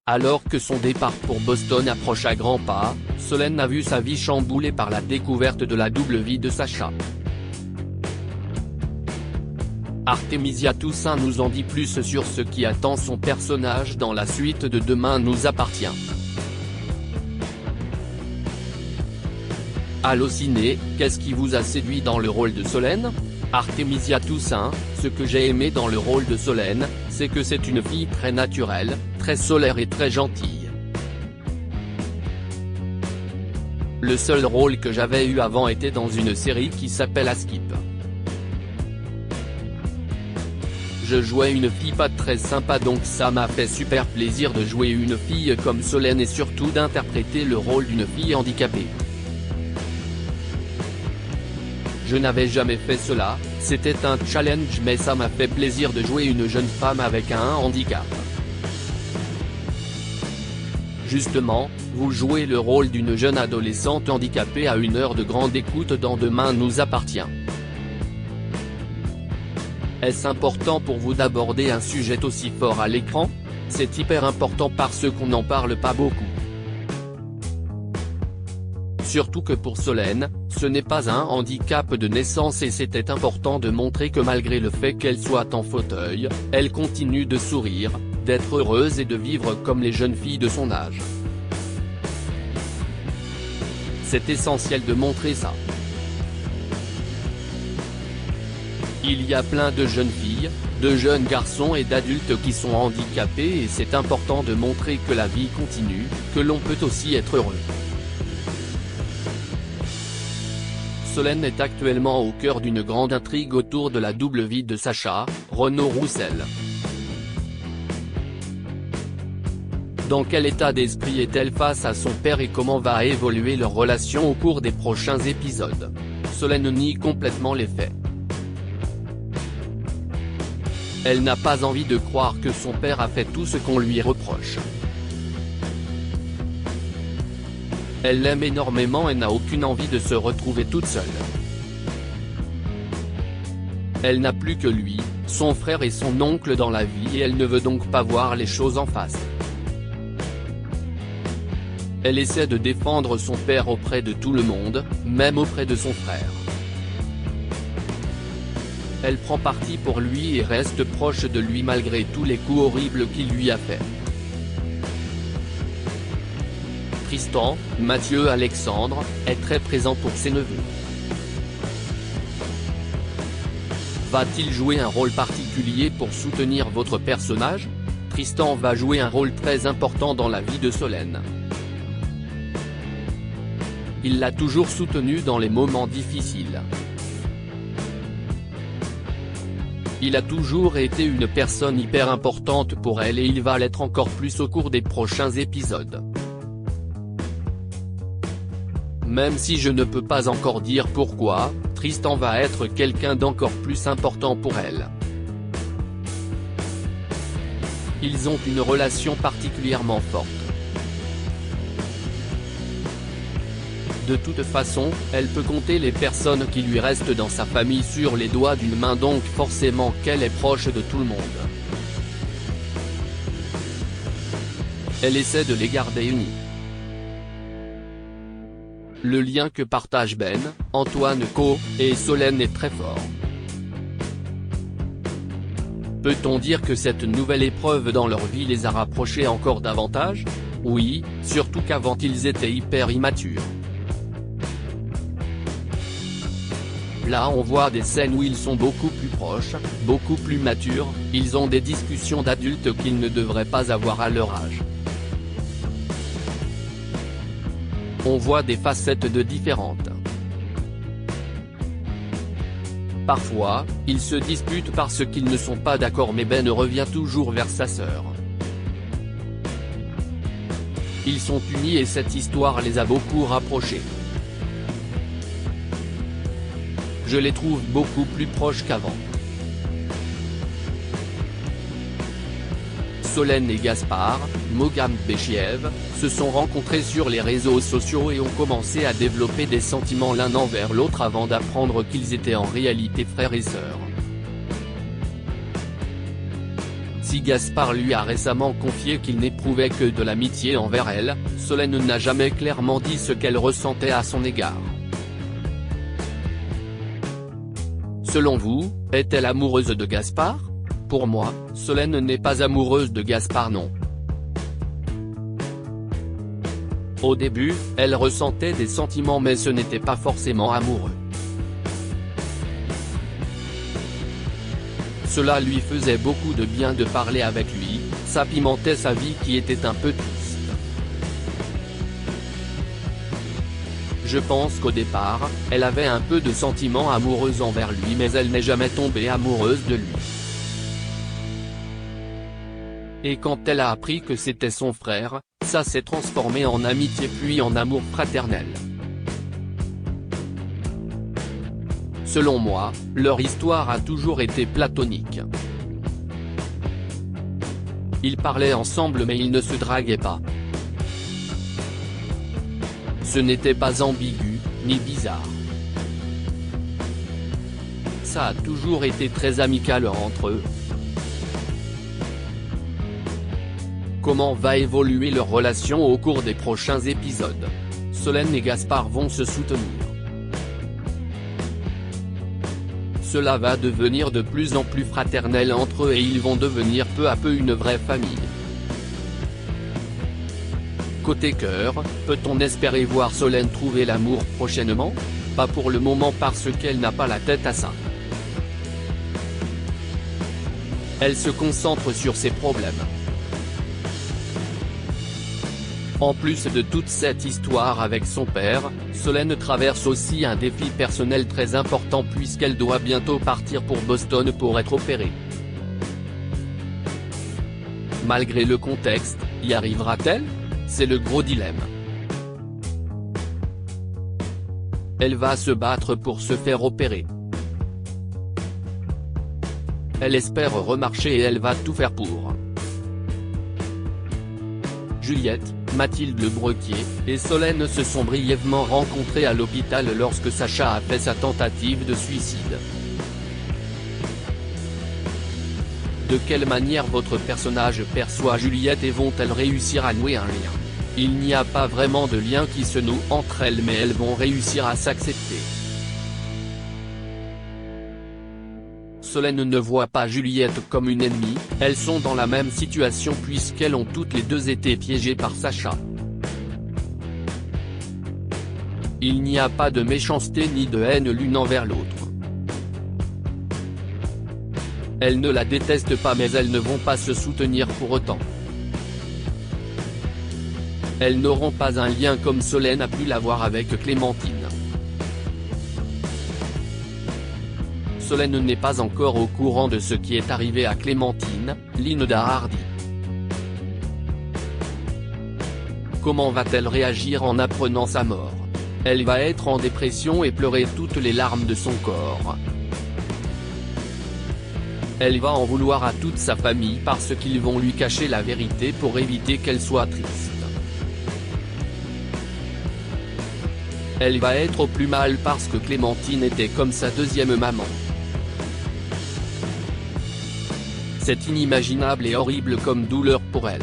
Alors que son départ pour Boston approche à grands pas, Solène a vu sa vie chamboulée par la découverte de la double vie de Sacha. Artemisia Toussaint nous en dit plus sur ce qui attend son personnage dans la suite de Demain nous appartient. Allociné, qu'est-ce qui vous a séduit dans le rôle de Solène ? Artemisia Toussaint, ce que j'ai aimé dans le rôle de Solène, c'est que c'est une fille très naturelle, très solaire et très gentille. Le seul rôle que j'avais eu avant était dans une série qui s'appelle Skip. Je jouais une fille pas très sympa, donc ça m'a fait super plaisir de jouer une fille comme Solène et surtout d'interpréter le rôle d'une fille handicapée. Je n'avais jamais fait cela, c'était un challenge, mais ça m'a fait plaisir de jouer une jeune femme avec un handicap. Justement, vous jouez le rôle d'une jeune adolescente handicapée à une heure de grande écoute dans Demain nous appartient. Est-ce important pour vous d'aborder un sujet aussi fort à l'écran ? C'est hyper important parce qu'on n'en parle pas beaucoup. Surtout que pour Solène, ce n'est pas un handicap de naissance et c'était important de montrer que malgré le fait qu'elle soit en fauteuil, elle continue de sourire, d'être heureuse et de vivre comme les jeunes filles de son âge. C'est essentiel de montrer ça. Il y a plein de jeunes filles, de jeunes garçons et d'adultes qui sont handicapés et c'est important de montrer que la vie continue, que l'on peut aussi être heureux. Solène est actuellement au cœur d'une grande intrigue autour de la double vie de Sacha, Renaud Roussel. Dans quel état d'esprit est-elle face à son père et comment va évoluer leur relation au cours des prochains épisodes ? Solène nie complètement les faits. Elle n'a pas envie de croire que son père a fait tout ce qu'on lui reproche. Elle l'aime énormément et n'a aucune envie de se retrouver toute seule. Elle n'a plus que lui, son frère et son oncle dans la vie et elle ne veut donc pas voir les choses en face. Elle essaie de défendre son père auprès de tout le monde, même auprès de son frère. Elle prend parti pour lui et reste proche de lui malgré tous les coups horribles qu'il lui a fait. Tristan, Mathieu Alexandre, est très présent pour ses neveux. Va-t-il jouer un rôle particulier pour soutenir votre personnage ? Tristan va jouer un rôle très important dans la vie de Solène. Il l'a toujours soutenue dans les moments difficiles. Il a toujours été une personne hyper importante pour elle et il va l'être encore plus au cours des prochains épisodes. Même si je ne peux pas encore dire pourquoi, Tristan va être quelqu'un d'encore plus important pour elle. Ils ont une relation particulièrement forte. De toute façon, elle peut compter les personnes qui lui restent dans sa famille sur les doigts d'une main, donc forcément qu'elle est proche de tout le monde. Elle essaie de les garder unis. Le lien que partagent Ben, Antoine Co et Solène est très fort. Peut-on dire que cette nouvelle épreuve dans leur vie les a rapprochés encore davantage ? Oui, surtout qu'avant ils étaient hyper immatures. Là on voit des scènes où ils sont beaucoup plus proches, beaucoup plus matures, ils ont des discussions d'adultes qu'ils ne devraient pas avoir à leur âge. On voit des facettes de différentes. Parfois, ils se disputent parce qu'ils ne sont pas d'accord mais Ben revient toujours vers sa sœur. Ils sont unis et cette histoire les a beaucoup rapprochés. Je les trouve beaucoup plus proches qu'avant. Solène et Gaspard, Mogam Bechiev, se sont rencontrés sur les réseaux sociaux et ont commencé à développer des sentiments l'un envers l'autre avant d'apprendre qu'ils étaient en réalité frères et sœurs. Si Gaspard lui a récemment confié qu'il n'éprouvait que de l'amitié envers elle, Solène n'a jamais clairement dit ce qu'elle ressentait à son égard. Selon vous, est-elle amoureuse de Gaspard? Pour moi, Solène n'est pas amoureuse de Gaspard non. Au début, elle ressentait des sentiments mais ce n'était pas forcément amoureux. Cela lui faisait beaucoup de bien de parler avec lui, ça pimentait sa vie qui était un peu triste. Je pense qu'au départ, elle avait un peu de sentiments amoureux envers lui mais elle n'est jamais tombée amoureuse de lui. Et quand elle a appris que c'était son frère, ça s'est transformé en amitié puis en amour fraternel. Selon moi, leur histoire a toujours été platonique. Ils parlaient ensemble mais ils ne se draguaient pas. Ce n'était pas ambigu, ni bizarre. Ça a toujours été très amical entre eux. Comment va évoluer leur relation au cours des prochains épisodes? Solène et Gaspard vont se soutenir. Cela va devenir de plus en plus fraternel entre eux et ils vont devenir peu à peu une vraie famille. Côté cœur, peut-on espérer voir Solène trouver l'amour prochainement? Pas pour le moment parce qu'elle n'a pas la tête à ça. Elle se concentre sur ses problèmes. En plus de toute cette histoire avec son père, Solène traverse aussi un défi personnel très important puisqu'elle doit bientôt partir pour Boston pour être opérée. Malgré le contexte, y arrivera-t-elle? C'est le gros dilemme. Elle va se battre pour se faire opérer. Elle espère remarcher et elle va tout faire pour. Juliette, Mathilde Lebrequier, et Solène se sont brièvement rencontrées à l'hôpital lorsque Sacha a fait sa tentative de suicide. De quelle manière votre personnage perçoit Juliette et vont-elles réussir à nouer un lien? Il n'y a pas vraiment de lien qui se noue entre elles mais elles vont réussir à s'accepter. Solène ne voit pas Juliette comme une ennemie, elles sont dans la même situation puisqu'elles ont toutes les deux été piégées par Sacha. Il n'y a pas de méchanceté ni de haine l'une envers l'autre. Elles ne la détestent pas mais elles ne vont pas se soutenir pour autant. Elles n'auront pas un lien comme Solène a pu l'avoir avec Clémentine. Solène n'est pas encore au courant de ce qui est arrivé à Clémentine, Linda Hardy. Comment va-t-elle réagir en apprenant sa mort? Elle va être en dépression et pleurer toutes les larmes de son corps. Elle va en vouloir à toute sa famille parce qu'ils vont lui cacher la vérité pour éviter qu'elle soit triste. Elle va être au plus mal parce que Clémentine était comme sa deuxième maman. C'est inimaginable et horrible comme douleur pour elle.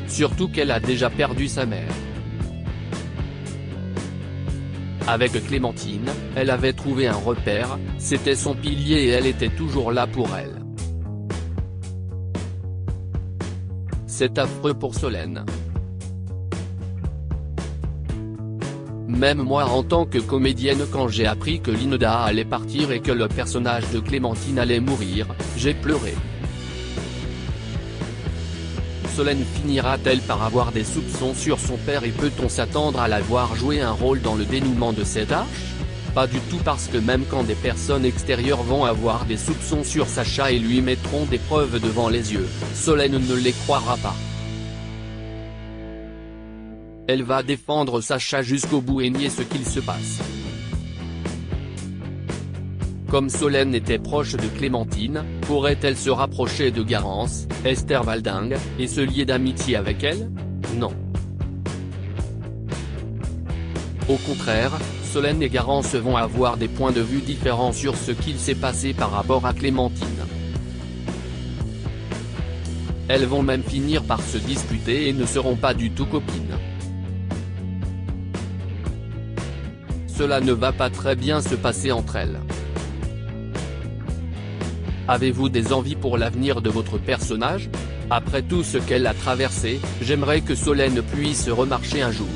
Surtout qu'elle a déjà perdu sa mère. Avec Clémentine, elle avait trouvé un repère, c'était son pilier et elle était toujours là pour elle. C'est affreux pour Solène. Même moi en tant que comédienne quand j'ai appris que Linda allait partir et que le personnage de Clémentine allait mourir, j'ai pleuré. Solène finira-t-elle par avoir des soupçons sur son père et peut-on s'attendre à la voir jouer un rôle dans le dénouement de cette arche? Pas du tout parce que même quand des personnes extérieures vont avoir des soupçons sur Sacha et lui mettront des preuves devant les yeux, Solène ne les croira pas. Elle va défendre Sacha jusqu'au bout et nier ce qu'il se passe. Comme Solène était proche de Clémentine, pourrait-elle se rapprocher de Garance, Esther Valdingue, et se lier d'amitié avec elle? Non. Au contraire, Solène et Garance vont avoir des points de vue différents sur ce qu'il s'est passé par rapport à Clémentine. Elles vont même finir par se disputer et ne seront pas du tout copines. Cela ne va pas très bien se passer entre elles. Avez-vous des envies pour l'avenir de votre personnage? Après tout ce qu'elle a traversé, j'aimerais que Solène puisse remarcher un jour.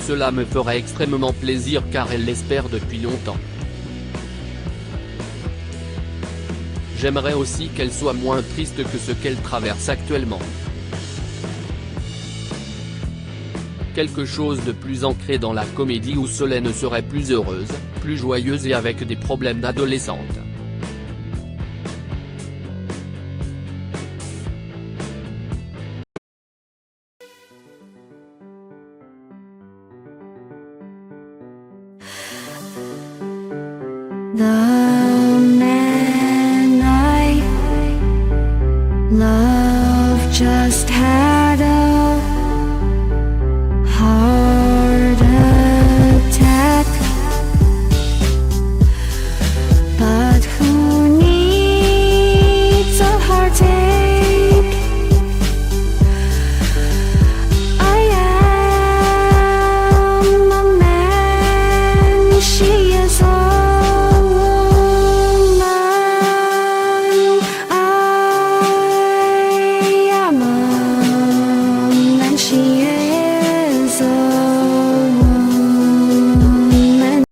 Cela me ferait extrêmement plaisir car elle l'espère depuis longtemps. J'aimerais aussi qu'elle soit moins triste que ce qu'elle traverse actuellement. Quelque chose de plus ancré dans la comédie où Solène serait plus heureuse, plus joyeuse et avec des problèmes d'adolescente. The man I love just had a heart attack, but who needs a heart attack?